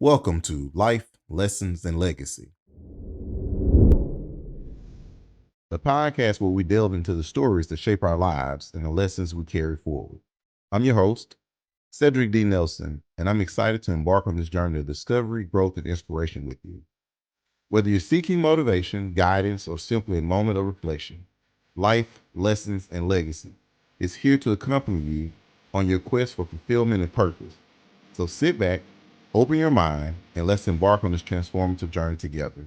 Welcome to Life, Lessons, and Legacy, the podcast where we delve into the stories that shape our lives and the lessons we carry forward. I'm your host, Cedric D. Nelson, and I'm excited to embark on this journey of discovery, growth, and inspiration with you. Whether you're seeking motivation, guidance, or simply a moment of reflection, Life, Lessons, and Legacy is here to accompany you on your quest for fulfillment and purpose. So sit back, open your mind, and let's embark on this transformative journey together.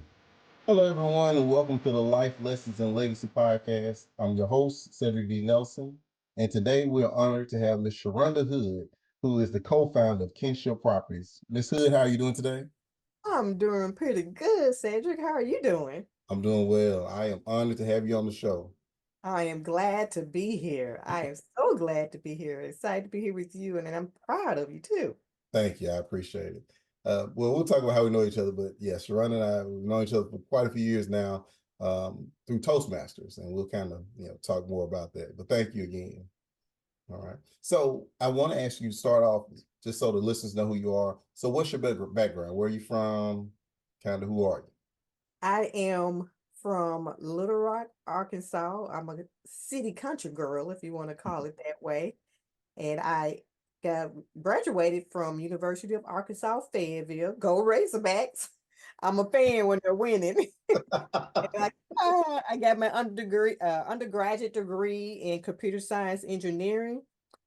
Hello, everyone, and welcome to the Life Lessons and Legacy podcast. I'm your host, Cedric D. Nelson, and today we're honored to have Miss Sharonda Hood, who is the co-founder of Kinship Properties. Miss Hood, how are you doing today? I'm doing pretty good, Cedric. How are you doing? I'm doing well. I am honored to have you on the show. I am glad to be here. I am so glad to be here. Excited to be here with you, and I'm proud of you too. Thank you. I appreciate it. Well, we'll talk about how we know each other, but yes, Sharonda and I, we've known each other for quite a few years now through Toastmasters, and we'll kind of talk more about that. But thank you again. All right. So I want to ask you to start off just so the listeners know who you are. So what's your background? Where are you from? Kind of who are you? I am from Little Rock, Arkansas. I'm a city country girl, if you want to call it that way. And I got graduated from University of Arkansas, Fayetteville. Go Razorbacks. I'm a fan when they're winning. And I got my undergraduate degree in computer science engineering.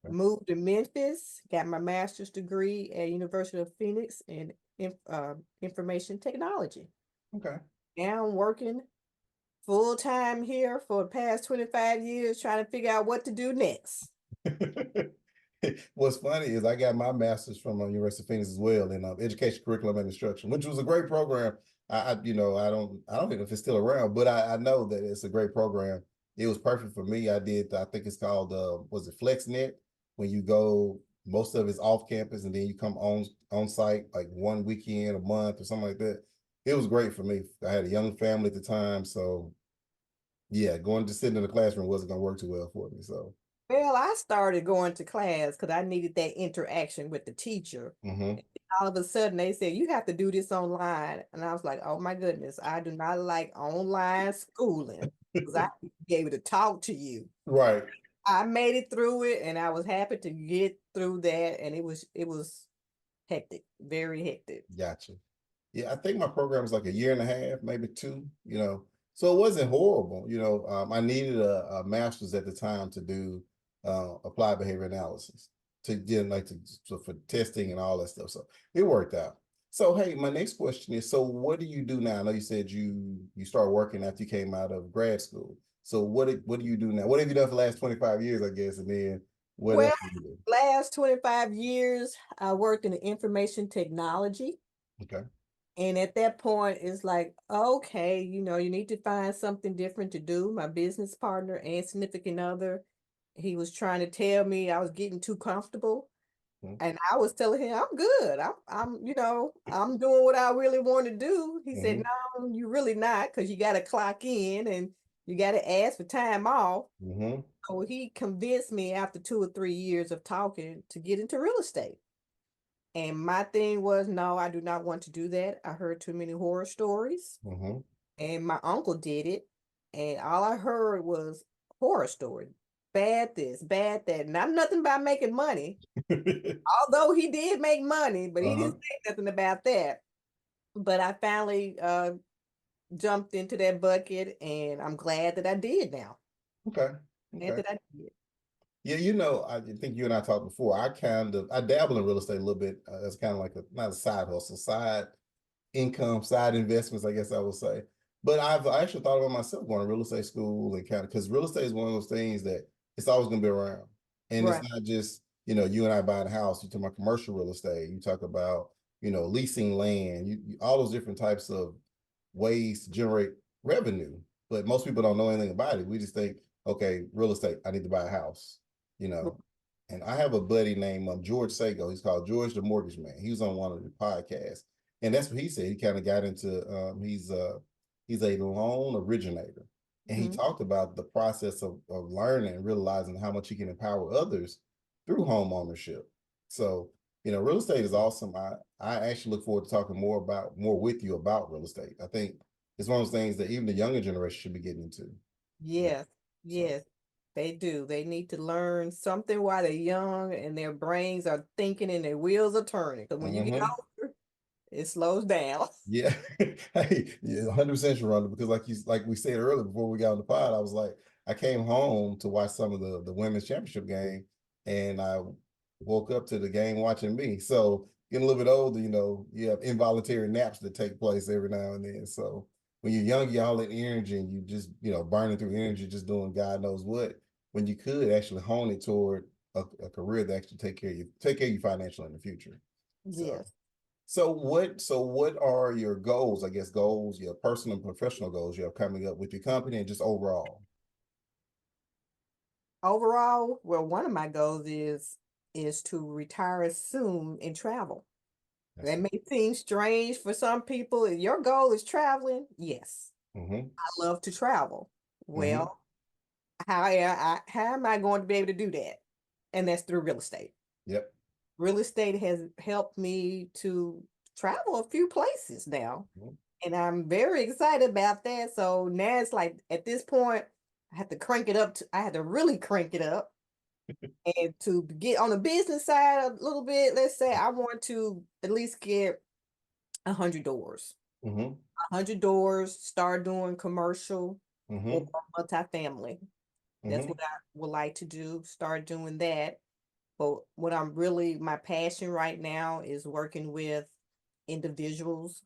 Moved to Memphis. Got my master's degree at University of Phoenix in information technology. Okay. Now I'm working full time here for the past 25 years, trying to figure out what to do next. What's funny is I got my master's from University of Phoenix as well in education, curriculum, and instruction, which was a great program. I don't know if it's still around, but I know that it's a great program. It was perfect for me. I think it's called, was it FlexNet? When you go, most of it's off campus, and then you come on site like one weekend a month or something like that. It was great for me. I had a young family at the time, so yeah, going to sit in the classroom wasn't going to work too well for me. So. Well, I started going to class because I needed that interaction with the teacher. Mm-hmm. All of a sudden, they said, you have to do this online. And I was like, oh my goodness, I do not like online schooling because I need to be able to talk to you. Right. I made it through it and I was happy to get through that. And it was hectic, very hectic. Gotcha. Yeah, I think my program was like a year and a half, maybe two, So it wasn't horrible. I needed a master's at the time to do applied behavior analysis to get so for testing and all that stuff. So it worked out. So hey, my next question is, so what do you do now? I know you said you started working after you came out of grad school. So what do you do now? What have you done for the last 25 years, I guess, and then what Well, else do you do? last 25 years, I worked in information technology. Okay. And at that point, it's like, okay, you need to find something different to do. My business partner and significant other, he was trying to tell me I was getting too comfortable. Mm-hmm. And I was telling him, I'm good. I'm doing what I really want to do. He said, no, you really not, because you got to clock in and you got to ask for time off. Mm-hmm. So he convinced me after 2 or 3 years of talking to get into real estate. And my thing was, no, I do not want to do that. I heard too many horror stories, Mm-hmm. and my uncle did it, and all I heard was horror story, bad this, bad that. Not nothing about making money, although he did make money, but he Uh-huh. didn't say nothing about that. But I finally jumped into that bucket, and I'm glad that I did now. Okay. Glad Okay. that I did. Yeah, I think you and I talked before. I dabble in real estate a little bit as kind of like not a side hustle, side income, side investments, I guess I would say. But I've actually thought about myself going to real estate school and kind of because real estate is one of those things that it's always going to be around, and it's Right. not just you and I buying a house. You talk about commercial real estate. You talk about leasing land. All those different types of ways to generate revenue. But most people don't know anything about it. We just think, okay, real estate. I need to buy a house you know. And I have a buddy named George Sago. He's called George the Mortgage Man. He was on one of the podcasts, and that's what he said. He kind of got into. He's a loan originator, and he Mm-hmm. talked about the process of learning and realizing how much he can empower others through home ownership. So Real estate is awesome. I actually look forward to talking more with you about real estate. I think it's one of those things that even the younger generation should be getting into. Yeah. Yes, So, yes, they do. They need to learn something while they're young and their brains are thinking and their wheels are turning. Because when you get mhm. older, it slows down. Yeah. Hey, yeah, 100% Sharonda, because like we said earlier before we got on the pod, I was like, I came home to watch some of the women's championship game, and I woke up to the game watching me. So getting a little bit older, you have involuntary naps that take place every now and then. So when you're young, you all that energy and you just, burning through energy, just doing God knows what, when you could actually hone it toward a career that actually take care of you financially in the future. So Yes. so what are your goals, I guess goals, your personal and professional goals you have coming up with your company and just overall? Overall, well, one of my goals is to retire soon and travel. That's That it. may seem strange for some people. If your goal is traveling, yes, Mm-hmm. I love to travel. Mm-hmm. Well, how am I going to be able to do that? And that's through real estate. Yep. Real estate has helped me to travel a few places now, Mm-hmm. and I'm very excited about that. So now it's like at this point, I have to crank it up. I had to really crank it up, and to get on the business side a little bit. Let's say I want to at least get 100 doors. Mm-hmm. 100 doors. Start doing commercial or Mm-hmm. multifamily. That's Mm-hmm. what I would like to do. Start doing that. But what I'm really, my passion right now is working with individuals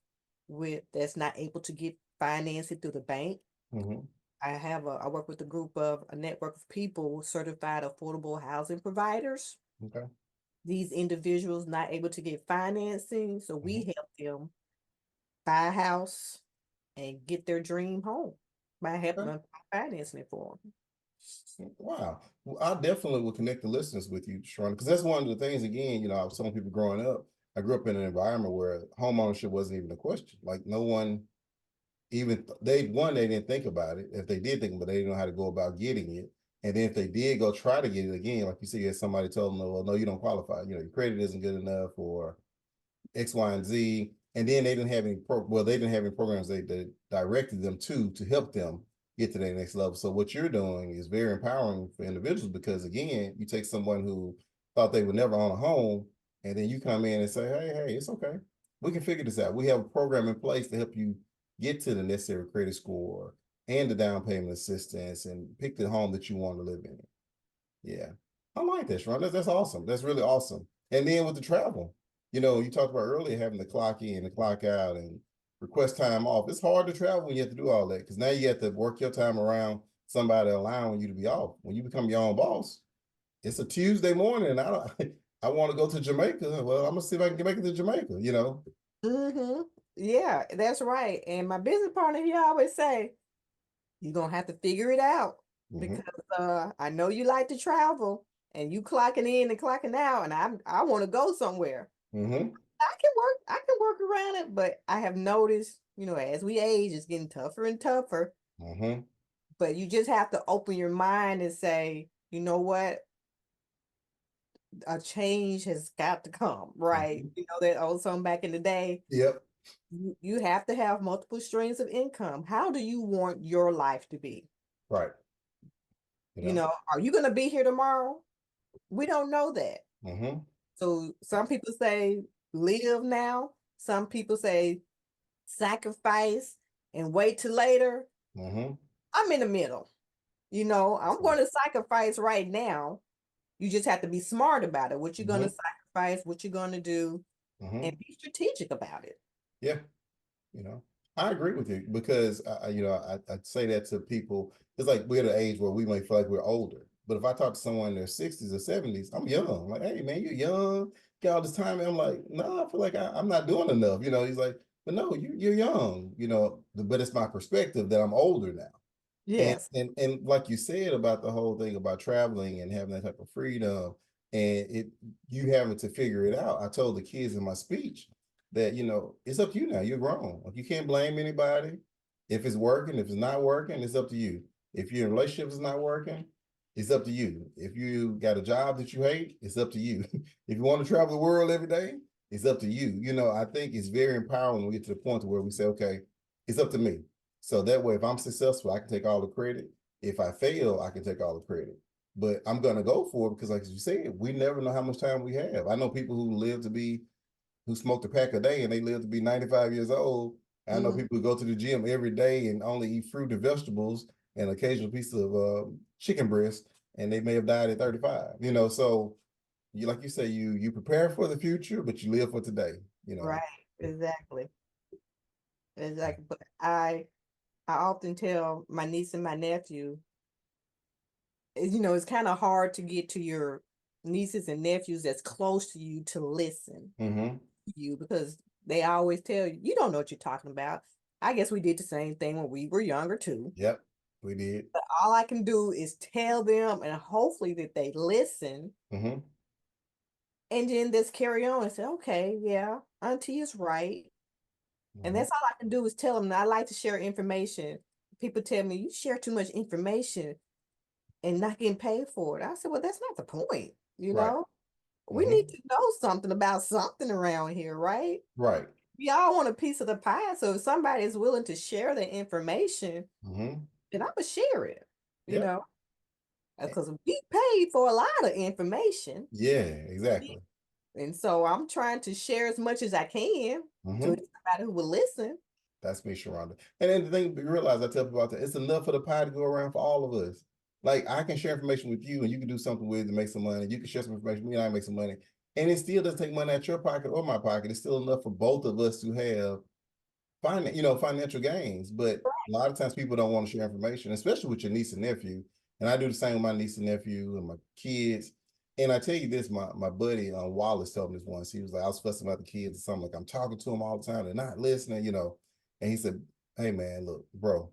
with that's not able to get financing through the bank. Mm-hmm. I work with a network of people, certified affordable housing providers. Okay. These individuals not able to get financing, so Mm-hmm. we help them buy a house and get their dream home by helping Okay. them financing it for them. Wow. Well, I definitely will connect the listeners with you, Sharon, because that's one of the things, again, I was telling people growing up, I grew up in an environment where home ownership wasn't even a question. Like no one even they didn't think about it. If they did think about it, they didn't know how to go about getting it. And then if they did go try to get it again, like you said, you had somebody told them, well, no, you don't qualify. Your credit isn't good enough, or X, Y, and Z. And then they didn't have they didn't have any programs they directed them to help them get to that next level. So what you're doing is very empowering for individuals, because again, you take someone who thought they would never own a home, and then you come in and say, hey, it's okay. We can figure this out. We have a program in place to help you get to the necessary credit score and the down payment assistance and pick the home that you want to live in. Yeah. I like that, Sharon. That's awesome. That's really awesome. And then with the travel, you talked about earlier having to clock in and clock out and request time off. It's hard to travel when you have to do all that, because now you have to work your time around somebody allowing you to be off. When you become your own boss, it's a Tuesday morning and I don't I want to go to Jamaica. Well, I'm gonna see if I can make it to Jamaica. Mm-hmm. Yeah, that's right. And my business partner, he always say, you're gonna have to figure it out Mm-hmm. because I know you like to travel and you clocking in and clocking out, and I want to go somewhere. Mm-hmm. I can work around it, but I have noticed, as we age, it's getting tougher and tougher. Mm-hmm. But you just have to open your mind and say, you know what, a change has got to come, right? Mm-hmm. That old song back in the day. Yep. You have to have multiple streams of income. How do you want your life to be? Right. You know. Are you going to be here tomorrow? We don't know that. Mm-hmm. So some people say live now. Some people say sacrifice and wait till later. Mm-hmm. I'm in the middle. I'm going to sacrifice right now. You just have to be smart about it. What you're going to Mm-hmm. sacrifice, what you're going to do, Mm-hmm. and be strategic about it. Yeah. You know, I agree with you, because I say that to people. It's like we're at an age where we may feel like we're older, but if I talk to someone in their 60s or 70s, I'm young. I'm like, hey man, you're young, got all this time. And I'm like, no, I feel like I'm not doing enough. He's like, but no, you're young. But it's my perspective that I'm older now. And, Yes. and and like you said about the whole thing about traveling and having that type of freedom, and you having to figure it out. I told the kids in my speech that it's up to you now. You're grown. Like, you can't blame anybody. If it's working, if it's not working, it's up to you. If your relationship is not working, It's up to you. If you got a job that you hate, it's up to you. If you want to travel the world every day, it's up to you. I think it's very empowering when we get to the point where we say, okay, it's up to me. So that way, if I'm successful, I can take all the credit. If I fail, I can take all the credit. But I'm going to go for it because, like you said, we never know how much time we have. I know people who smoked a pack a day and they live to be 95 years old. I know Mhm. people who go to the gym every day and only eat fruit and vegetables and an occasional piece of chicken breast, and they may have died at 35. So you, like you say, you prepare for the future, but you live for today. Right, exactly. Exactly. But I often tell my niece and my nephew, it's kind of hard to get to your nieces and nephews that's close to you to listen Mm-hmm. to you because they always tell you, you don't know what you're talking about. I guess we did the same thing when we were younger too. Yep, we did. But all I can do is tell them and hopefully that they listen Mm-hmm. and then just carry on and say, okay, yeah, Auntie is right. And Mm-hmm. that's all I can do is tell them. And I like to share information. People tell me, you share too much information and not getting paid for it. I said, well, that's not the point. You Right. know, we Mm-hmm. need to know something about something around here, right? Right. We all want a piece of the pie. So if somebody is willing to share the information, Mm-hmm. then I'm going to share it, you Yep. know, because we paid for a lot of information. Yeah, exactly. And so I'm trying to share as much as I can to Mm-hmm. somebody who will listen. That's me, Sharonda. And then the thing you realize, I tell people about that, it's enough for the pie to go around for all of us. Like I can share information with you and you can do something with it to make some money. You can share some information with me and I make some money. And it still doesn't take money out your pocket or my pocket. It's still enough for both of us to have financial gains. But a lot of times people don't want to share information, especially with your niece and nephew. And I do the same with my niece and nephew and my kids. And I tell you this, my buddy Wallace told me this once. He was like, I was fussing about the kids or something. Like I'm talking to them all the time. They're not listening. And he said, hey man, look, bro,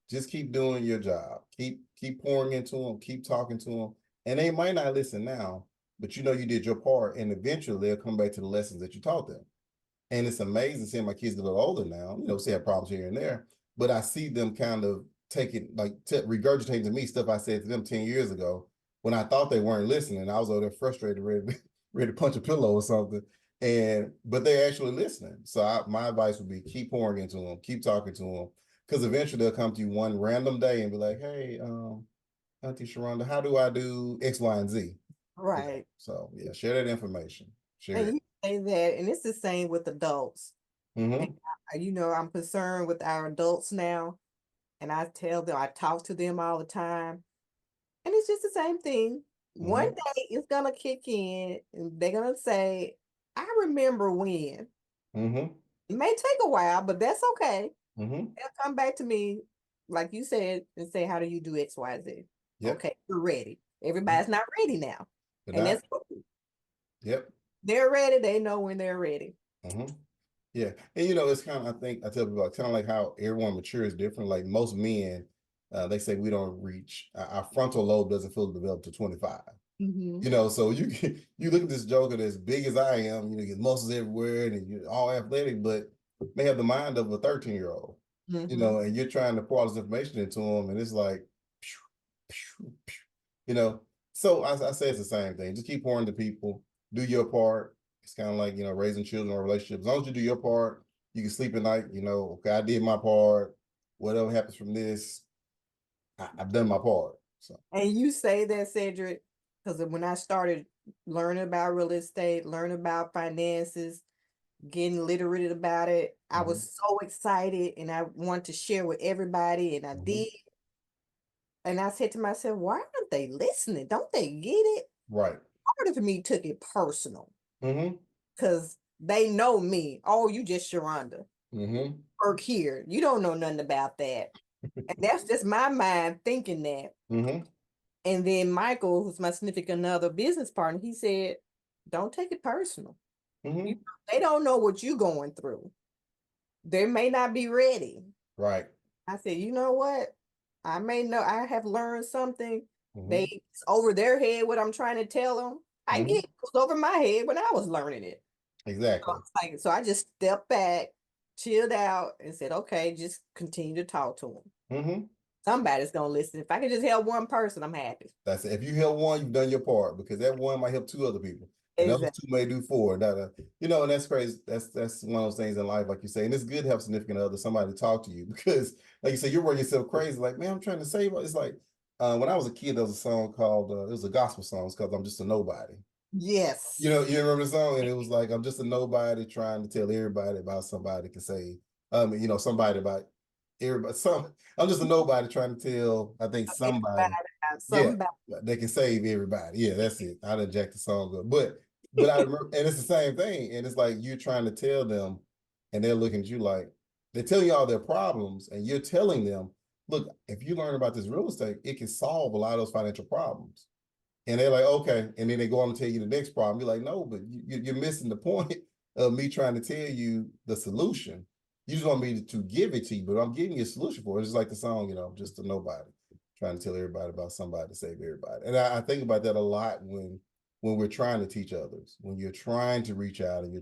just keep doing your job. Keep pouring into them, keep talking to them. And they might not listen now, but you did your part. And eventually they'll come back to the lessons that you taught them. And it's amazing seeing my kids a little older now, see have problems here and there, but I see them kind of taking, like, regurgitating to me stuff I said to them 10 years ago when I thought they weren't listening. I was over there frustrated, ready to punch a pillow or something. But they're actually listening. So my advice would be keep pouring into them, keep talking to them, because eventually they'll come to you one random day and be like, hey, Auntie Sharonda, how do I do X, Y, and Z? Right. So yeah, share that information. Share And it. you say that, and it's the same with adults. And Mm-hmm. I'm concerned with our adults now, and I tell them, I talk to them all the time, and it's just the same thing. One Mm-hmm. day it's gonna kick in, and they're gonna say, "I remember when." Mm-hmm. It may take a while, but that's okay. Mm-hmm. They'll come back to me, like you said, and say, "How do you do X, Y, Z?" Yep. Okay, you're ready. Mm-hmm. Everybody's not ready now, Good and night. that's cool. Yep. They're ready. They know when they're ready. Mm-hmm. Yeah. And it's kind of, I think I tell people kind of like how everyone matures different. Like most men, they say we don't reach our frontal lobe doesn't fully develop to 25. Hmm. So you look at this joker that's big as I am, get muscles everywhere and you're all athletic, but may have the mind of a 13-year-old, Hmm. and you're trying to pour all this information into them, and it's like, pew, pew, pew, you know. So I say it's the same thing. Just keep pouring to people, do your part. It's kind of like, raising children or relationships. As long as you do your part, you can sleep at night, okay, I did my part. Whatever happens from this, I've done my part. So, And you say that, Cedric, because when I started learning about real estate, learning about finances, getting literate about it, I mm-hmm, was so excited and I wanted to share with everybody, and I mm-hmm, did. And I said to myself, why aren't they listening? Don't they get it? right. Part of me took it personal Mm-hmm, because they know me. Oh, you just Sharonda. mm-hmm, Work here. You don't know nothing about that. And that's just my mind thinking that. mm-hmm, And then Michael, who's my significant other business partner, he said, don't take it personal. You, mm-hmm, they don't know what you're going through. They may not be ready. right. I said, you know what? I may know I have learned something. Mm-hmm, It's over their head what I'm trying to tell them. I mm-hmm, get it was over my head when I was learning it. exactly. So I just stepped back, chilled out, and said, okay, just continue to talk to them. Mm-hmm. Somebody's gonna listen. If I can just help one person, I'm happy. That's it. If you help one, you've done your part because that one might help two other people, and those Exactly. two may do four. And that's crazy. That's one of those things in life, like you say, and it's good to have significant other, somebody to talk to you because, like you say, you're working yourself crazy. Like, man, I'm trying to save. It's like when I was a kid, there was a song called it was a gospel song. It's called "I'm Just a Nobody." Yes. You remember the song, and it was like, I'm just a nobody trying to tell everybody about somebody can say, somebody about everybody. I'm just a nobody trying to tell, I think somebody, Everybody have yeah, somebody. they can save everybody. Yeah, that's it. I done jacked the song up, but I remember, and it's the same thing, and it's like you're trying to tell them, and they're looking at you like they're telling you all their problems, and you're telling them, look, if you learn about this real estate, it can solve a lot of those financial problems. And they're like, okay. And then they go on to tell you the next problem. You're like, no, but you're missing the point of me trying to tell you the solution. You just want me to give it to you, but I'm giving you a solution for it. It's just like the song, just a nobody, trying to tell everybody about somebody to save everybody. And I think about that a lot when we're trying to teach others, when you're trying to reach out and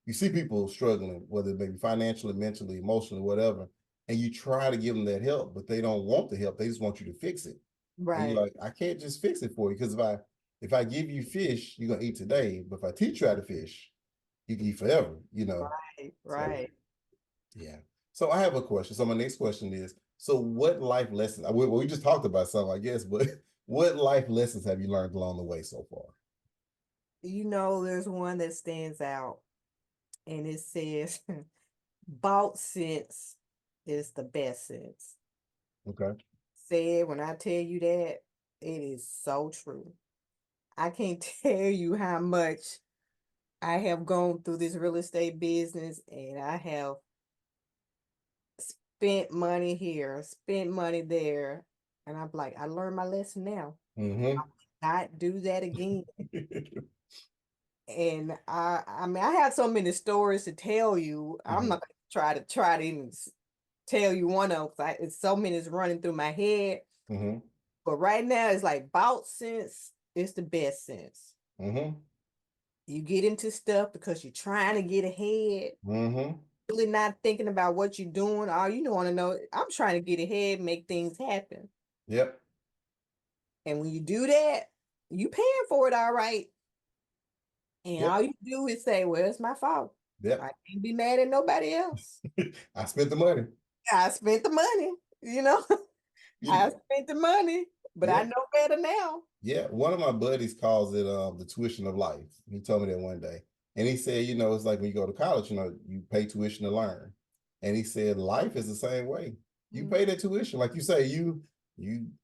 you see people struggling, whether it may be financially, mentally, emotionally, whatever, and you try to give them that help, but they don't want the help. They just want you to fix it. And you're Right. like, I can't just fix it for you because if I give you fish, you're gonna eat today. But if I teach you how to fish, you can eat forever. Right. So Right. yeah. So I have a question. So my next question is: so what life lessons? We just talked about some, I guess, but what life lessons have you learned along the way so far? There's one that stands out, and it says, bought sense is the best sense. Okay. Said when I tell you that, it is so true. I can't tell you how much I have gone through this real estate business, and I have spent money here, spent money there. And I'm like, I learned my lesson now. Mm-hmm. Not do that again. And I mean, I have so many stories to tell you. I'm mm-hmm. not gonna try to even tell you one of them. It's so many is running through my head. Mm-hmm. But right now, it's like bout sense is the best sense. Mm-hmm. You get into stuff because you're trying to get ahead, Mm-hmm. really not thinking about what you're doing. All you want to know, I'm trying to get ahead, make things happen. Yep. And when you do that, you paying for it all right. And Yep. all you do is say, well, it's my fault. Yep. I can't be mad at nobody else. I spent the money. I spent the money, you know. I You, spent the money, but I yeah. know better now. Yeah, one of my buddies calls it the tuition of life. He told me that one day. And he said, it's like when you go to college, you pay tuition to learn. And he said life is the same way. You Mm. pay that tuition. Like you say,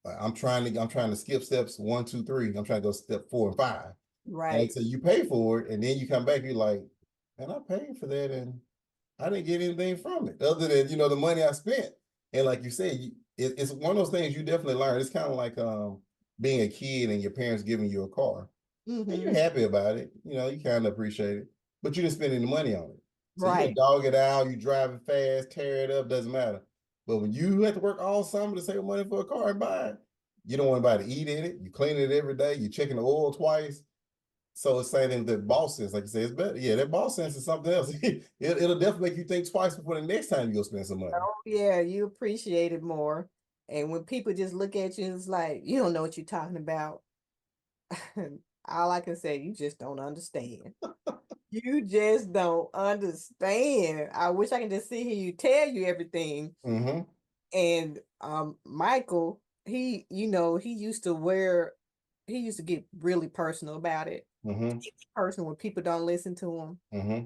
I'm trying to skip steps 1, 2, 3. I'm trying to go step 4 and 5. And Right. so you pay for it, and then you come back, you're like, man, I paid for that, and I didn't get anything from it other than the money I spent. And like you said, it's one of those things you definitely learn. It's kind of like being a kid and your parents giving you a car. And you're Mm-hmm. happy about it. You kind of appreciate it, but you didn't spend any money on it. So you'll Right. dog it out, you drive it fast, tear it up, doesn't matter. But when you have to work all summer to save money for a car and buy it, you don't want anybody to eat in it. You clean it every day. You're checking the oil twice. So it's saying that boss sense, like you say, it's better. Yeah, that boss sense is something else. It'll definitely make you think twice before the next time you go spend some money. Oh, yeah, you appreciate it more. And when people just look at you, it's like, you don't know what you're talking about. All I can say, you just don't understand. You just don't understand. I wish I could just sit here you tell you everything. Mm-hmm. And Michael, he used to get really personal about it. Mm-hmm. It's personal when people don't listen to him. Mm-hmm.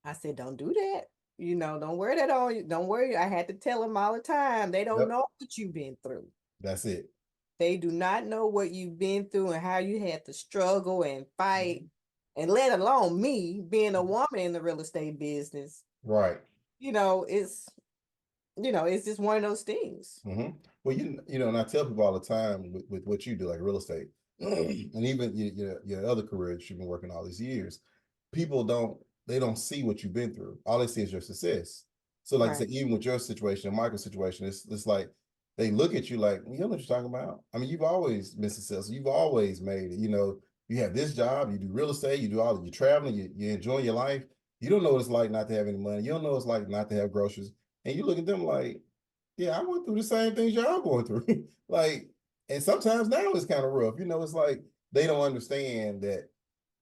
I said, don't do that. Don't wear that on you. Don't worry. I had to tell him all the time. They don't Yep. know what you've been through. That's it. They do not know what you've been through and how you had to struggle and fight. Mm-hmm. And let alone me being a woman in the real estate business. Right. You know, it's it's just one of those things. Mm-hmm. Well, and I tell people all the time with what you do, like real estate, and even your other careers you've been working all these years, people don't see what you've been through. All they see is your success. So, like I Right. said, even with your situation and Michael's situation, it's like they look at you like, you know what you're talking about. I mean, you've always been successful. You've always made it. You have this job, you do real estate, you do all of your traveling, you enjoy your life. You don't know what it's like not to have any money. You don't know what it's like not to have groceries. And you look at them like, Yeah, I went through the same things y'all going through. Like, and sometimes now it's kind of rough. It's like they don't understand that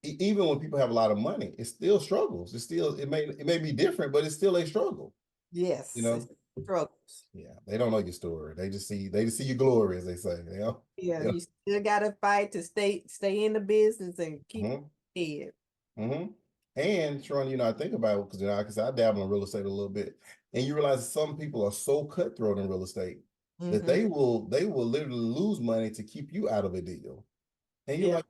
even when people have a lot of money, it's still struggles. It's still it may be different, but it's still a struggle. You Yes, it's know, struggles. yeah, they don't know your story. They just see your glory, as they say. Yeah, Yeah. you still gotta fight to stay in the business and keep Mm-hmm. it. Mm-hmm. And Sharon, I think about it because I dabble in real estate a little bit, and you realize that some people are so cutthroat in real estate that Mm-hmm. they will literally lose money to keep you out of a deal. And you're Yeah, like,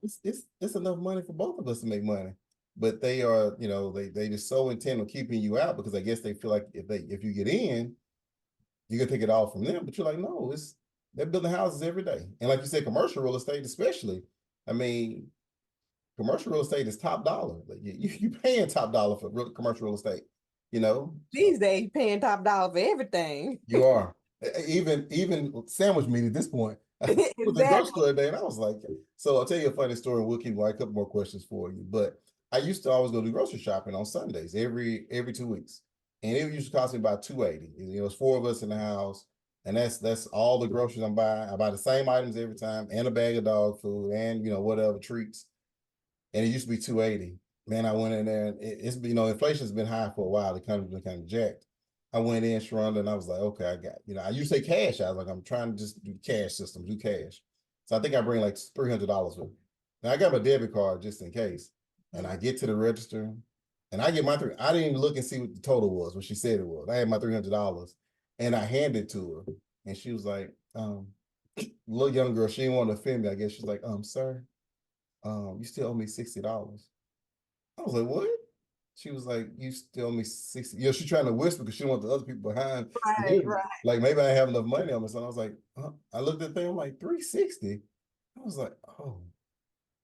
it's enough money for both of us to make money. But they are, they just so intent on keeping you out because I guess they feel like if you get in, you can take it all from them. But you're like, no, they're building houses every day. And like you said, commercial real estate, especially. I mean, commercial real estate is top dollar. Like you paying top dollar for commercial real estate, So these days paying top dollar for everything. you are. Even sandwich meat at this point. I was the grocery Exactly. store today, and I was like, so I'll tell you a funny story, and we'll keep a couple more questions for you. But I used to always go do grocery shopping on Sundays every 2 weeks. And it used to cost me about $280. It's four of us in the house, and that's all the groceries I'm buying. I buy the same items every time, and a bag of dog food, and whatever treats. And it used to be 280. Man, I went in there, and it's been, inflation's been high for a while. The economy's been kind of jacked. I went in, Sharonda, and I was like, okay, I got, I used to say cash. I was like, I'm trying to just do cash system, do cash. So I think I bring like $300 with me. Now I got my debit card just in case. And I get to the register, and I get my three. I didn't even look and see what the total was, what she said it was. I had my $300, and I handed it to her, and she was like, little young girl, she didn't want to offend me. I guess she's like, sir, you still owe me $60. I was like, what? She was like, you still owe me 60. She's trying to whisper because she don't want the other people behind. Right, right. Like maybe I have enough money on me. So I was like, huh? I looked at the thing, I'm like, 360. I was like, oh,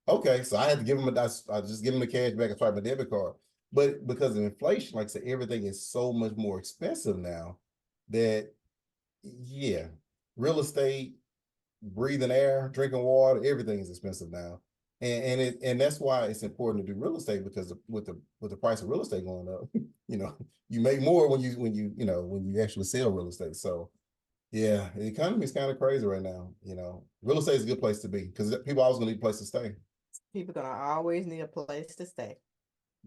okay. So I had to give him I just give him the cash back and swipe my debit card. But because of inflation, like I said, everything is so much more expensive now that yeah, real estate, breathing air, drinking water, everything is expensive now. And that's why it's important to do real estate because with the price of real estate going up, you know, you make more when you actually sell real estate. So yeah, the economy is kind of crazy right now. Real estate is a good place to be because people always gonna need a place to stay. People gonna always need a place to stay.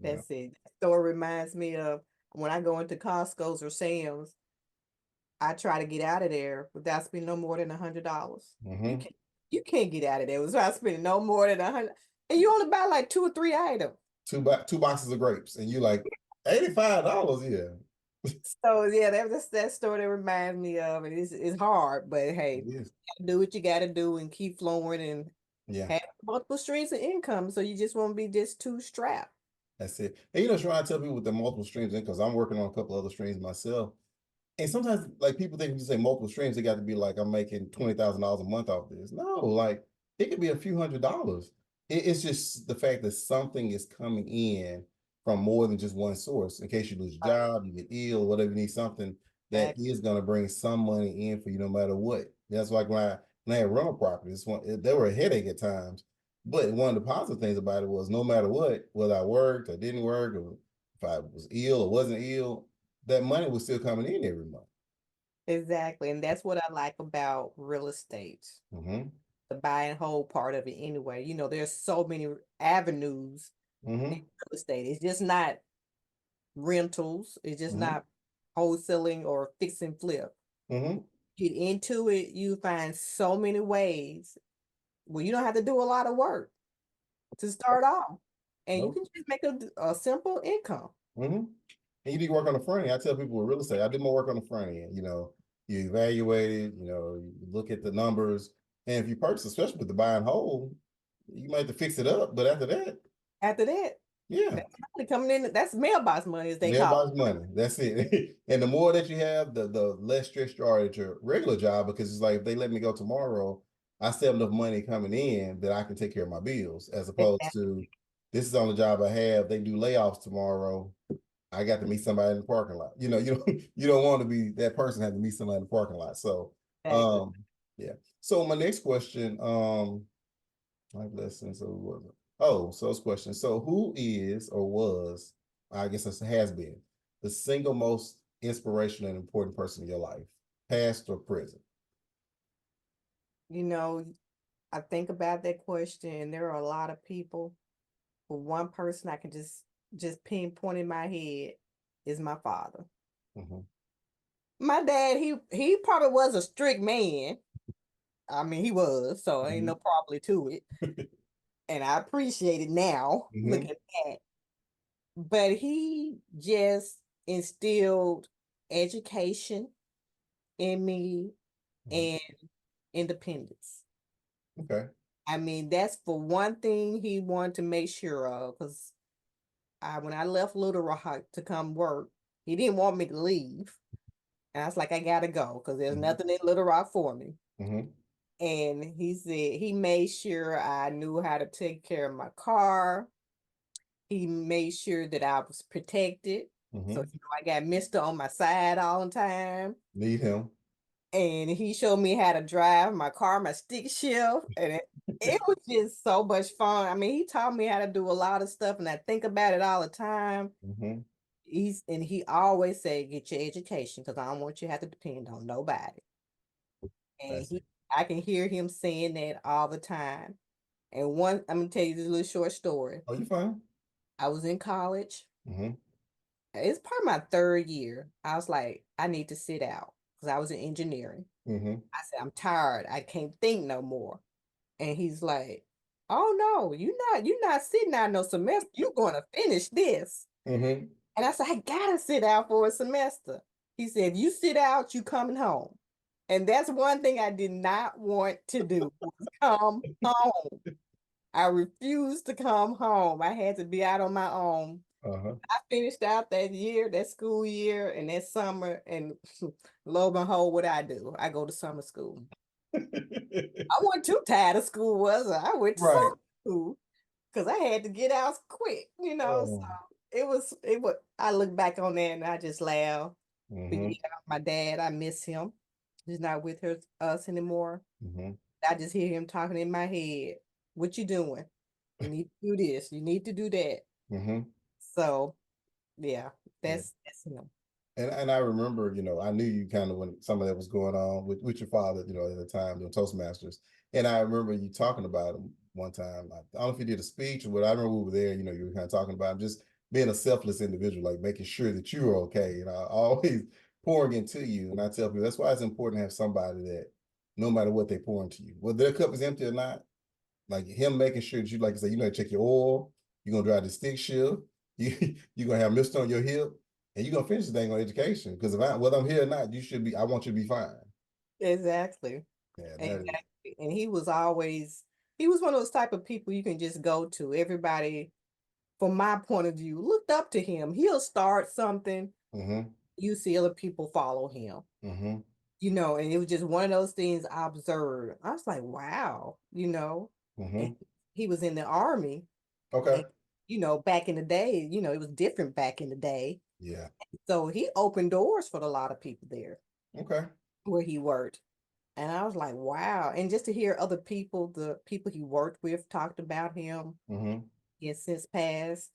Yeah. That's it. That story reminds me of when I go into Costco's or Sam's, I try to get out of there without spending no more than $100. You Mm-hmm. can't you can't get out of there without spending no more than 100. And you only buy like two or three items. Two boxes of grapes, and you like $85. Yeah, So yeah, that story that reminds me of it. It's hard, but hey, it is. do what you gotta do and keep flowing and Yeah. have multiple streams of income. So you just won't be just too strapped. That's it. And trying to tell people with the multiple streams in because I'm working on a couple other streams myself. And sometimes, like people think when you say multiple streams, they got to be like I'm making $20,000 a month off this. No, like it could be a few $100s. It's just the fact that something is coming in from more than just one source. In case you lose your Right. job, you get ill, whatever you need, something that Exactly. is going to bring some money in for you no matter what. That's like when I had rental properties, they were a headache at times. But one of the positive things about it was no matter what, whether I worked or didn't work, or if I was ill or wasn't ill, that money was still coming in every month. Exactly. And that's what I like about real estate. Mm-hmm. The buy and hold part of it anyway. There's so many avenues in Mm-hmm. real estate. It's just not rentals. It's just Mm-hmm. not wholesaling or fix and flip. Mm-hmm. Get into it, you find so many ways where you don't have to do a lot of work to start off. And you Nope. can just make a simple income. Mm-hmm. And you need to work on the front end. I tell people with real estate, I do more work on the front end. You evaluate it, you look at the numbers. And if you purchase, especially with the buy and hold, you might have to fix it up. But after that, After that, yeah, that's money coming in. That's mailbox money, as they call mailbox money. That's it. And the more that you have, the less stress you are at your regular job because it's like if they let me go tomorrow, I still have enough money coming in that I can take care of my bills, as it. opposed to this is the only job I have. They do layoffs tomorrow. I got to meet somebody in the parking lot. You don't want to be that person have to meet somebody in the parking lot. So Exactly. yeah. So my next question, life lessons. So what was it? Oh, so this question. So who is or was, I guess it has been, the single most inspirational and important person in your life? past or present? You know, I think about that question, and there are a lot of people. But one person I can just pinpoint in my head is my father. Mm-hmm. My dad, he probably was a strict man. I mean, he was, so ain't no probably to it. And I appreciate it now, Mm-hmm. looking back. But he just instilled education in me and independence. Okay. I mean, that's for one thing he wanted to make sure of, because when I left Little Rock to come work, he didn't want me to leave. And I was like, I gotta go because there's Mm-hmm. nothing in Little Rock for me. Mm-hmm. And he said he made sure I knew how to take care of my car. He made sure that I was protected. So, Mm-hmm. I got Mister on my side all the time. Need him. And he showed me how to drive my car, my stick shift. And it was just so much fun. I mean, he taught me how to do a lot of stuff, and I think about it all the time. Mm-hmm. He always said, get your education because I don't want you to have to depend on nobody. And That's it. I can hear him saying that all the time. And I'm gonna tell you this little short story. Oh, you fine? I was in college. Mm-hmm. It's probably my third year. I was like, I need to sit out because I was in engineering. Mm-hmm. I said, I'm tired. I can't think no more. And he's like, oh no, you're not sitting out no semester. You're gonna finish this. Mm-hmm. And I said, I gotta sit out for a semester. He said, if you sit out, you coming home. And that's one thing I did not want to do was come home. I refused to come home. I had to be out on my own. Uh-huh. I finished out that year, that school year, and that summer. And lo and behold, what I do? I go to summer school. I wasn't too tired of school, was I? I went to Right. summer school because I had to get out quick. So Oh. it was. I look back on that and I just laugh. But Mm-hmm. yeah, my dad, I miss him. He's not with us anymore. Mm-hmm. I just hear him talking in my head. What you doing? You need to do this. You need to do that. Mm-hmm. So yeah, Yeah. that's him. And I remember, I knew you kind of when some of that was going on with your father, at the time, doing Toastmasters. And I remember you talking about him one time. I don't know if you did a speech or what. I remember we were there, you were kind of talking about him just being a selfless individual, like making sure that you were okay. Always pouring into you. And I tell people that's why it's important to have somebody that no matter what they pour into you, whether their cup is empty or not, like him making sure that you, like I said, check your oil, you're gonna drive the stick shift, you're gonna have Mr. on your hip, and you're gonna finish the thing on education. Because whether I'm here or not, I want you to be fine. Exactly. Yeah, that is. Exactly. And he was one of those type of people you can just go to. Everybody, from my point of view, looked up to him. He'll start something, Mm-hmm. you see other people follow him. Mm-hmm. And it was just one of those things I observed. I was like, wow. And Mm-hmm. he was in the army. Okay. And, back in the day, it was different back in the day. Yeah. So he opened doors for a lot of people there Okay. where he worked. And I was like, wow. And just to hear other people, the people he worked with, talked about him. Mm-hmm. He has since passed.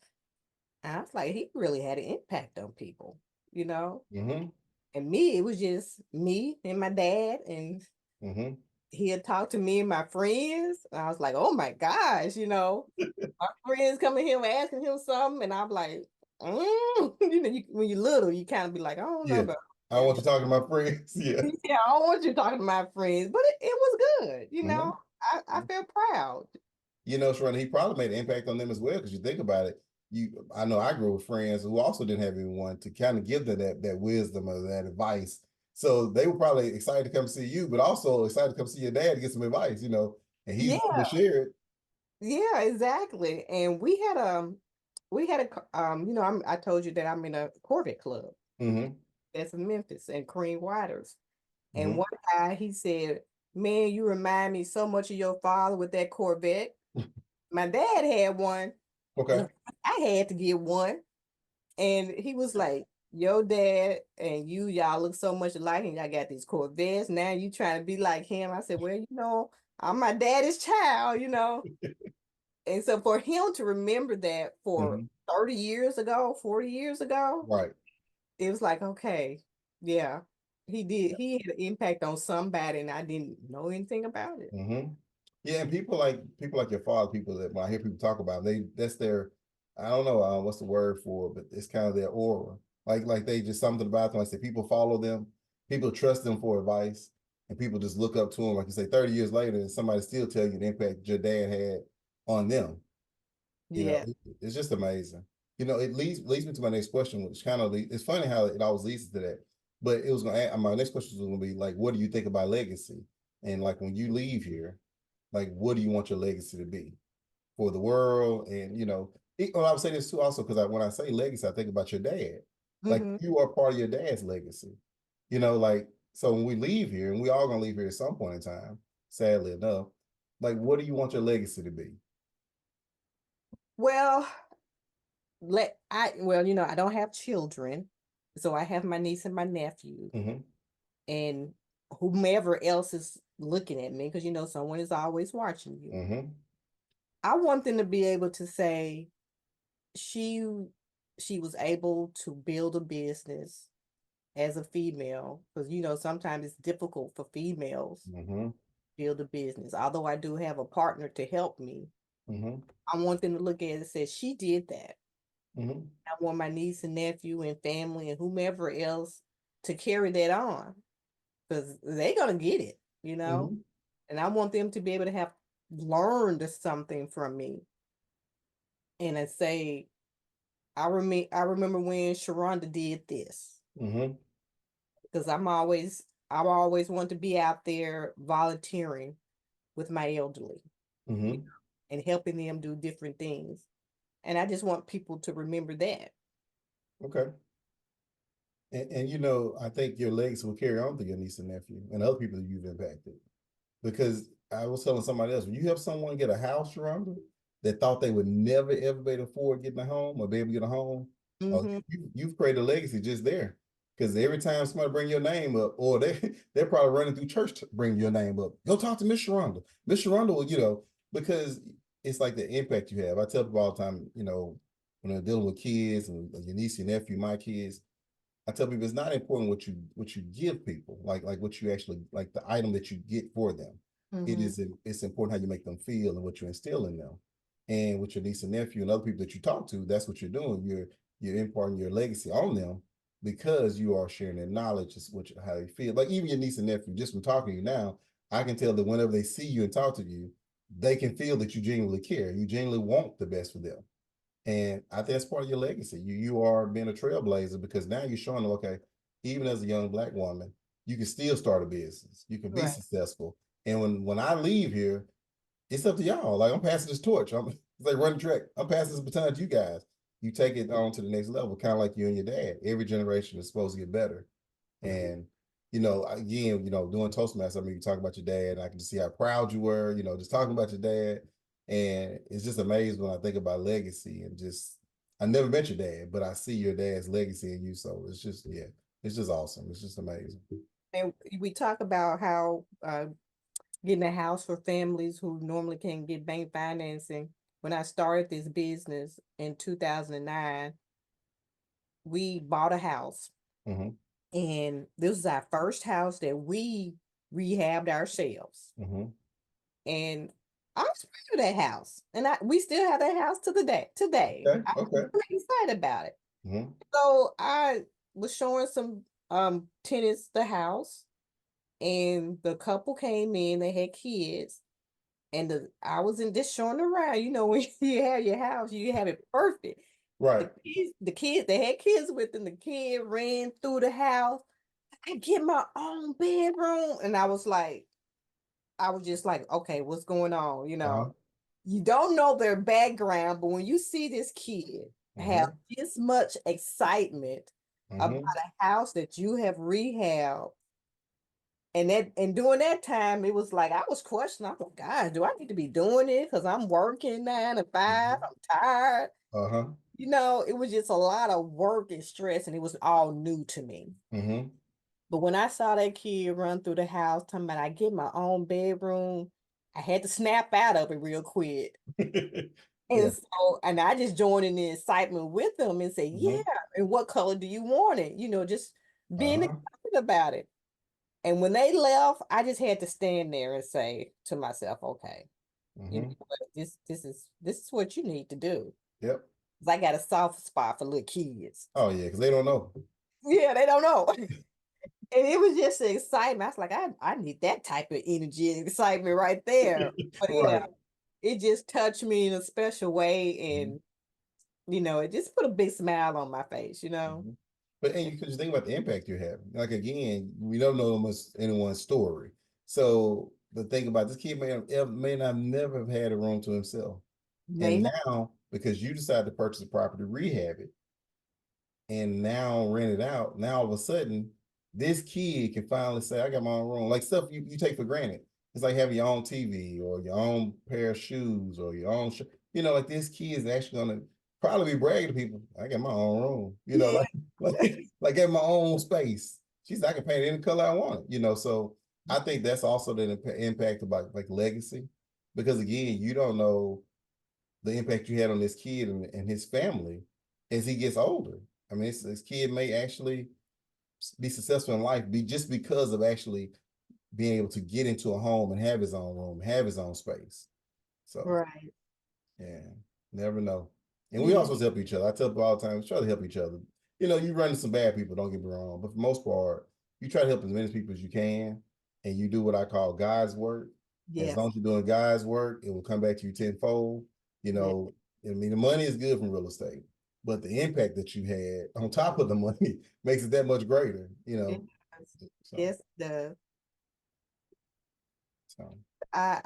And I was like, he really had an impact on people, you know? Mm-hmm. And me, it was just me and my dad. And Mm-hmm. he had talked to me and my friends. And I was like, oh my gosh. My friends coming here and asking him something. And I'm like, when you're little, you kind of be like, I don't know Yeah. about I that. want you talking to my friends. Yeah. Yeah, I don't want you talking to my friends, but it was good. Mm-hmm. I felt proud. Sharonda, he probably made an impact on them as well because you think about it. I know I grew with friends who also didn't have anyone to kind of give them that wisdom or that advice. So they were probably excited to come see you, but also excited to come see your dad to get some advice, and he's willing to Yeah, share it. yeah, exactly. And I told you that I'm in a Corvette club Mm-hmm. that's in Memphis and Cream Waters. And Mm-hmm. one guy, he said, man, you remind me so much of your father with that Corvette. My dad had one. Okay. Look, I had to get one. And he was like, your dad and y'all look so much alike, and y'all got these Corvettes. Now you trying to be like him. I said, well, I'm my daddy's child. And so for him to remember that for Mm-hmm. 30 years ago, 40 years ago, Right. it was like, okay, yeah. he did. He had an impact on somebody, and I didn't know anything about it. Mm-hmm. Yeah, and people like your father, people that when I hear people talk about them, that's their, I don't know what's the word for it, but it's kind of their aura. Like they just something about them. Like I say, people follow them, people trust them for advice, and people just look up to them. Like you say, 30 years later, and somebody still tell you the impact your dad had on them. Yeah. It's just amazing. It leads me to my next question, which kind of it's funny how it always leads to that. But it was gonna my next question was gonna be like, what do you think about legacy? And like when you leave here, like what do you want your legacy to be for the world? And I would say this too also because when I say legacy, I think about your dad. Like Mm-hmm. you are part of your dad's legacy. Like so when we leave here, and we all gonna leave here at some point in time, sadly enough, like what do you want your legacy to be? Well, I don't have children, so I have my niece and my nephew, Mm-hmm. and whomever else is looking at me, because someone is always watching you. Mm-hmm. I want them to be able to say she she was able to build a business as a female, because sometimes it's difficult for females to Mm-hmm. build a business. Although I do have a partner to help me, Mm-hmm. I want them to look at it and say she did that. Mm-hmm. I want my niece and nephew and family and whomever else to carry that on, because they're gonna get it. Mm-hmm. And I want them to be able to have learned something from me. And I say, I remember when Sharonda did this, Mm-hmm. because I always want to be out there volunteering with my elderly, you know, Mm-hmm. and helping them do different things. And I just want people to remember that. Okay. And I think your legacy will carry on through your niece and nephew and other people that you've impacted. Because I was telling somebody else, when you help someone get a house, Sharonda, that thought they would never ever be able to afford getting a home or be able to get a home, Hmm. you've created a legacy just there. Because every time somebody bring your name up, or they're probably running through church to bring your name up. Go talk to Miss Sharonda. Miss Sharonda will, because it's like the impact you have. I tell people all the time, when they're dealing with kids and your niece, your nephew, my kids, I tell people it's not important what you give people, like what you actually like the item that you get for them. Hmm. It's important how you make them feel and what you instill in them. And with your niece and nephew and other people that you talk to, that's what you're doing. You're imparting your legacy on them because you are sharing their knowledge, just how they feel. Like even your niece and nephew, just from talking to you now, I can tell that whenever they see you and talk to you, they can feel that you genuinely care. You genuinely want the best for them. And I think that's part of your legacy. You are being a trailblazer because now you're showing them, okay, even as a young black woman, you can still start a business. You can be Right. successful. And when I leave here, it's up to y'all. Like I'm passing this torch. It's like running track. I'm passing this baton to you guys. You take it on to the next level, kind of like you and your dad. Every generation is supposed to get better. And again, doing Toastmasters, I mean, you talk about your dad, and I can just see how proud you were, just talking about your dad. And it's just amazing when I think about legacy and just, I never met your dad, but I see your dad's legacy in you. So it's just, yeah, it's just awesome. It's just amazing. And we talk about how getting a house for families who normally can't get bank financing. When I started this business in 2009, we bought a house, Mm-hmm. and this was our first house that we rehabbed ourselves. Mm-hmm. And I'm proud of that house, and we still have that house to the day today. Okay. I'm Okay. pretty excited about it. Mm-hmm. So I was showing some tenants the house, and the couple came in. They had kids, and I was in just showing around. When you have your house, you have it perfect. Right. They had kids with them. The kid ran through the house. I get my own bedroom, and I was just like, okay, what's going on? Uh-huh. You don't know their background, but when you see this kid have Mm-hmm. this much excitement about Mm-hmm. a house that you have rehabbed, and during that time, it was like I was questioning. I'm like, God, do I need to be doing it? Because I'm working 9 to 5. Mm-hmm. I'm tired. Uh-huh. It was just a lot of work and stress, and it was all new to me. Mm-hmm. But when I saw that kid run through the house talking about I get my own bedroom, I had to snap out of it real quick. Yeah. And I just joined in the excitement with them and say, yeah, Mm-hmm. and what color do you want it? Just being Uh-huh. excited about it. And when they left, I just had to stand there and say to myself, okay, you know Mm-hmm. what, this is what you need to do. Yep. 'Cause I got a soft spot for little kids. Oh yeah, because they don't know. Yeah, they don't know. And it was just an excitement. I was like, I need that type of energy and excitement right there. But yeah, Right. it just touched me in a special way. Mhm. And, it just put a big smile on my face, Mhm. But and you could just think about the impact you're having. Like again, we don't know anyone's story. So the thing about this kid may not never have had a room to himself. May And not. now, because you decide to purchase a property, rehab it, and now rent it out, now all of a sudden, this kid can finally say, I got my own room. Like stuff you take for granted. It's like having your own TV or your own pair of shoes or your own, like this kid is actually going to probably be bragging to people, I got my own room, Yeah. like get my own space. She's I can paint it any color I want, so I think that's also the impact about like legacy, because again, you don't know the impact you had on this kid and his family as he gets older. I mean, this kid may actually be successful in life just because of actually being able to get into a home and have his own room, have his own space. So Right. yeah, never know. And we Yeah. also help each other. I tell people all the time, try to help each other. You run into some bad people, don't get me wrong, but for the most part, you try to help as many people as you can, and you do what I call God's work. And as Yes. long as you're doing God's work, it will come back to you tenfold. You Yeah. know, I mean, the money is good from real estate, but the impact that you had on top of the money makes it that much greater. It does. So, Yes, the so I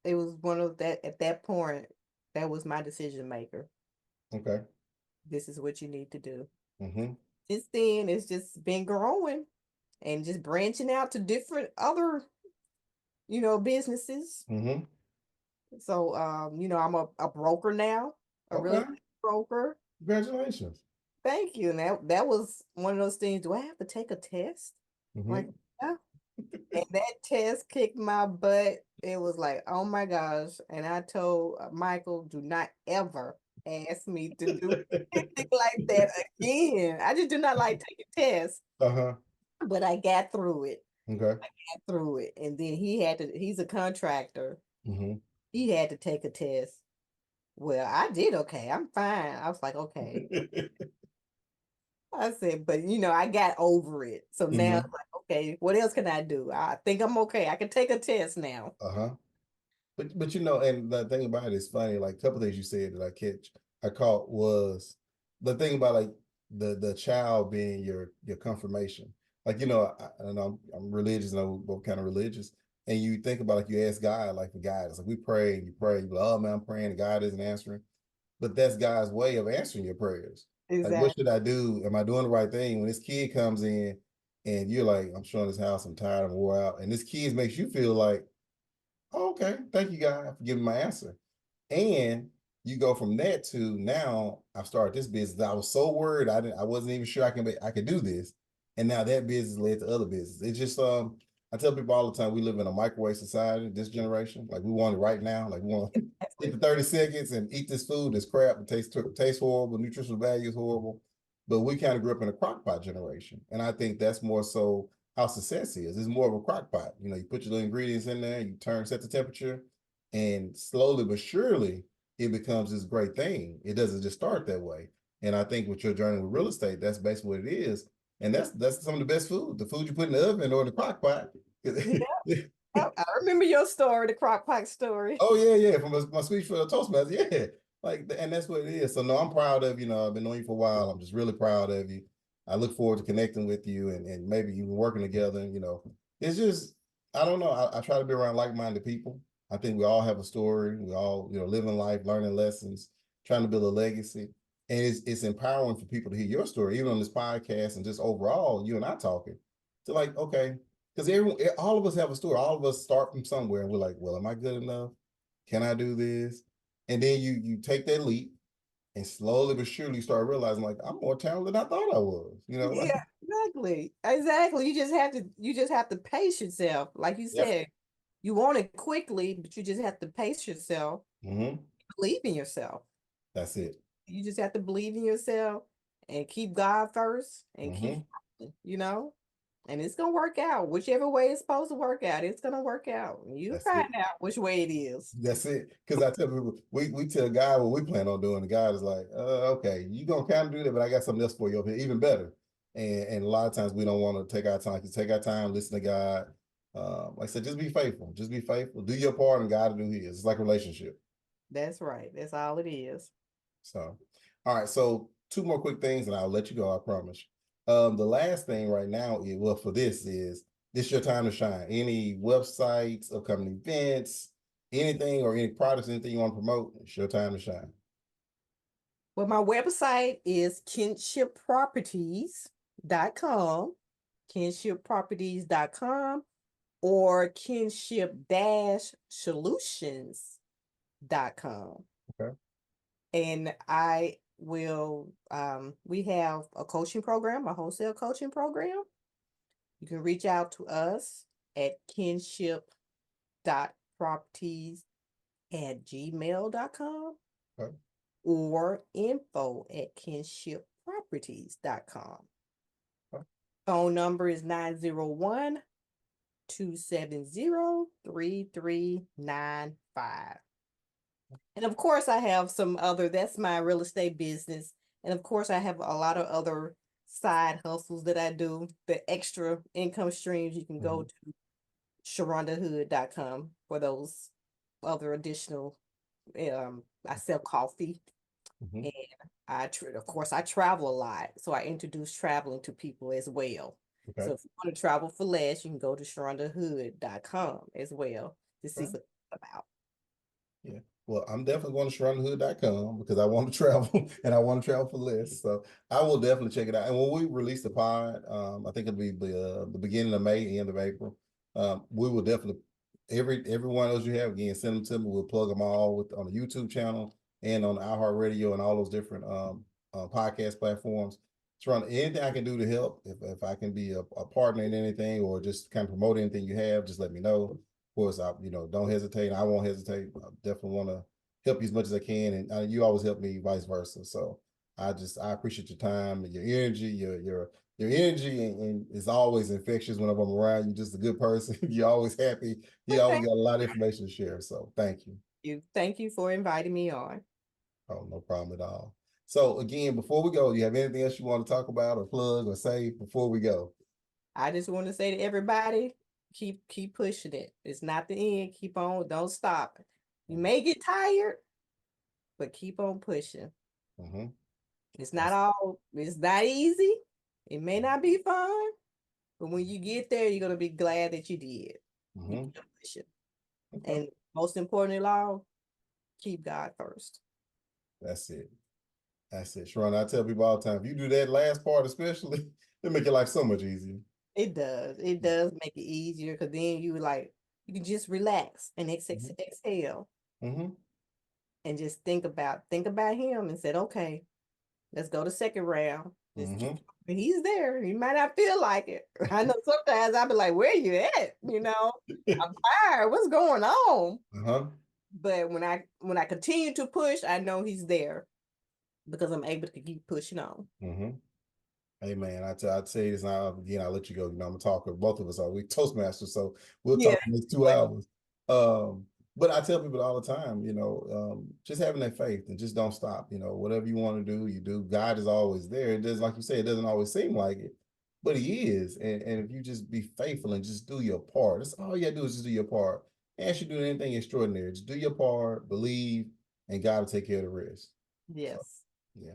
it was one of that at that point, that was my decision maker. okay. This is what you need to do. Mm-hmm. Since then, it's just been growing and just branching out to different other, businesses. Mm-hmm. So, I'm a broker now, a real Okay. estate broker. Congratulations. Thank you. And that was one of those things. Do I have to take a test? Like, Mm-hmm. yeah. And that test kicked my butt. It was like, oh my gosh. And I told Michael, do not ever ask me to do anything like that again. I just do not like taking tests, Uh-huh. but I got through it. Okay. Got through it. And then he's a contractor. Mm-hmm. He had to take a test. Well, I did okay. I'm fine. I was like, okay. I said, but I got over it. So now Mm-hmm. it's like, okay, what else can I do? I think I'm okay. I can take a test now. Uh-huh. But and the thing about it is funny, like a couple of things you said that I caught was the thing about like the child being your confirmation. Like, and I'm religious and I'm both kind of religious. And you think about like you ask God like for guidance. Like we pray and you pray, you're like, oh man, I'm praying and God isn't answering. But that's God's way of answering your prayers. Like, what Exactly. should I do? Am I doing the right thing? When this kid comes in and you're like, I'm showing this house, I'm tired, I'm wore out, and this kid makes you feel like, oh, okay, thank you, God, for giving my answer. And you go from that to now I've started this business. I was so worried I wasn't even sure I could do this. And now that business led to other business. It's just I tell people all the time we live in a microwave society, this generation. Like we want it right now. Like we want to get the 30 seconds and eat this food, this crap, it tastes horrible, nutritional value is horrible. But we kind of grew up in a crock pot generation. And I think that's more so how success is. It's more of a crock pot. You put your little ingredients in there, you set the temperature, and slowly but surely it becomes this great thing. It doesn't just start that way. And I think with your journey with real estate, that's basically what it is. And that's some of the best food, the food you put in the oven or in the crock pot. Yeah. I remember your story, the crock pot story. Oh yeah, from my speech for the Toastmasters, yeah. And that's what it is. So no, I'm proud of you. I've been knowing you for a while. I'm just really proud of you. I look forward to connecting with you and maybe even working together. It's just I don't know. I try to be around like-minded people. I think we all have a story. We all living life, learning lessons, trying to build a legacy, and it's empowering for people to hear your story, even on this podcast and just overall, you and I talking to like okay, because all of us have a story. All of us start from somewhere, and we're like, well, am I good enough? Can I do this? And then you take that leap, and slowly but surely you start realizing, like, I'm more talented than I thought I was. Like, Yeah, exactly. Exactly. You just have to pace yourself. Like you yep. said, you want it quickly, but you just have to pace yourself, Mm-hmm. believe in yourself. That's it. You just have to believe in yourself and keep God first and keep Mm-hmm. going. And it's gonna work out. Whichever way it's supposed to work out, it's gonna work out. You That's find it. out which way it is. That's it. Because I tell people, we tell God what we plan on doing. The God is like, okay, you gonna kind of do that, but I got something else for you up here, even better. And a lot of times we don't want to take our time. Take our time, listen to God. Like I said, just be faithful. Just be faithful. Do your part, and God will do His. It's like a relationship. That's right. That's all it is. So, all right. So, two more quick things, and I'll let you go. I promise. The last thing right now is, well, for this your time to shine. Any websites, upcoming events, anything or any products, anything you want to promote, it's your time to shine. Well, my website is kinshipproperties.com, kinshipproperties.com, or kinship-solutions.com. Okay. And I will, we have a coaching program, a wholesale coaching program. You can reach out to us at kinship.properties@gmail.com Okay. or info@kinshipproperties.com. Okay. Phone number is 901-270-3395. And of course, I have some other, that's my real estate business. And of course, I have a lot of other side hustles that I do, the extra income streams. You can go to Sharondahood.com for those other additional. I sell coffee, Mm-hmm. and of course, I travel a lot, so I introduce traveling to people as well. Okay. So if you want to travel for less, you can go to Sharondahood.com as well to see Right. what it's about. Yeah. Well, I'm definitely going to SharondaHood.com because I want to travel and I want to travel for less. So I will definitely check it out. And when we release the pod, I think it'll be the beginning of May, end of April. We will definitely every one of those you have, again, send them to me. We'll plug them all on the YouTube channel and on iHeartRadio and all those different podcast platforms. Sharonda, anything I can do to help, if I can be a partner in anything or just kind of promote anything you have, just let me know. Course, I don't hesitate. I won't hesitate. I definitely want to help you as much as I can, and you always help me, vice versa. So I appreciate your time and your energy. Your energy and is always infectious whenever I'm around. You're just a good person. You're always happy. You always got a lot of information to share. So thank you. Thank you for inviting me on. Oh, no problem at all. So again, before we go, do you have anything else you want to talk about or plug or say before we go? I just want to say to everybody, keep pushing it. It's not the end. Keep on. Don't stop. You may get tired, but keep on pushing. Mm-hmm. It's not easy. It may not be fun, but when you get there, you're gonna be glad that you did. You Mm-hmm. keep pushing. Okay. And most importantly of all, keep God first. That's it. That's it, Sharonda. I tell people all the time, if you do that last part, especially, it make your life so much easier. It does. It does make it easier because then you can just relax and exhale Mm-hmm. and just think about him and said, okay, let's go to second round. Let's Mm-hmm. he's there. He might not feel like it. I know sometimes I'll be like, where you at? I'm tired. What's going on? Uh-huh. But when I continue to push, I know he's there because I'm able to keep pushing on. Mm-hmm. Hey man, I'd say this now again. I'll let you go. I'm a talker. Both of us are. We Toastmasters, so we'll Yeah. talk the next 2 hours. But I tell people all the time, just having that faith and just don't stop. Whatever you want to do, you do. God is always there. It does, like you say, it doesn't always seem like it, but He is. And if you just be faithful and just do your part, that's all you gotta do is just do your part. And you do anything extraordinary. Just do your part, believe, and God will take care of the rest. So, Yes. yeah.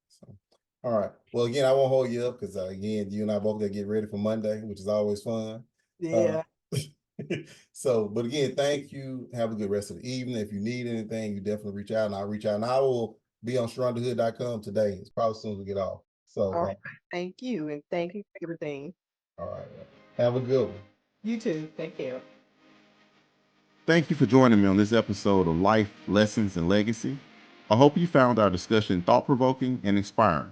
So. All right. Well, again, I won't hold you up because again, you and I both got to get ready for Monday, which is always fun. Yeah. So, but again, thank you. Have a good rest of the evening. If you need anything, you definitely reach out, and I'll reach out, and I will be on SharondaHood.com today. It's probably as soon as we get off. So, All right. Thank you. And thank you for everything. all right. Have a good one. You too. Take care. Thank you for joining me on this episode of Life, Lessons, and Legacy. I hope you found our discussion thought provoking and inspiring.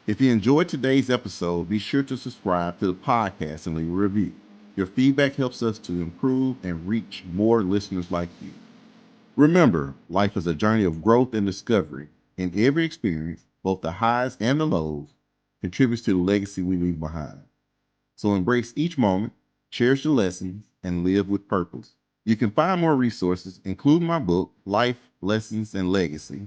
If you enjoyed today's episode, be sure to subscribe to the podcast and leave a review. Your feedback helps us to improve and reach more listeners like you. Remember, life is a journey of growth and discovery, and every experience, both the highs and the lows, contributes to the legacy we leave behind. So embrace each moment, cherish the lessons, and live with purpose. You can find more resources, including my book, Life, Lessons, and Legacy: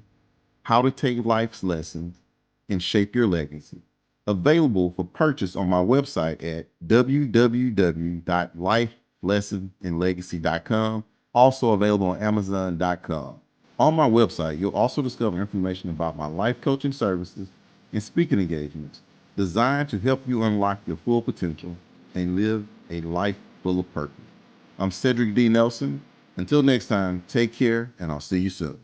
How to Take Life's Lessons and Shape Your Legacy. Available for purchase on my website at www.lifelessonsandlegacy.com. Also available on Amazon.com. On my website, you'll also discover information about my life coaching services and speaking engagements designed to help you unlock your full potential and live a life full of purpose. I'm Cedric D. Nelson. Until next time, take care, and I'll see you soon.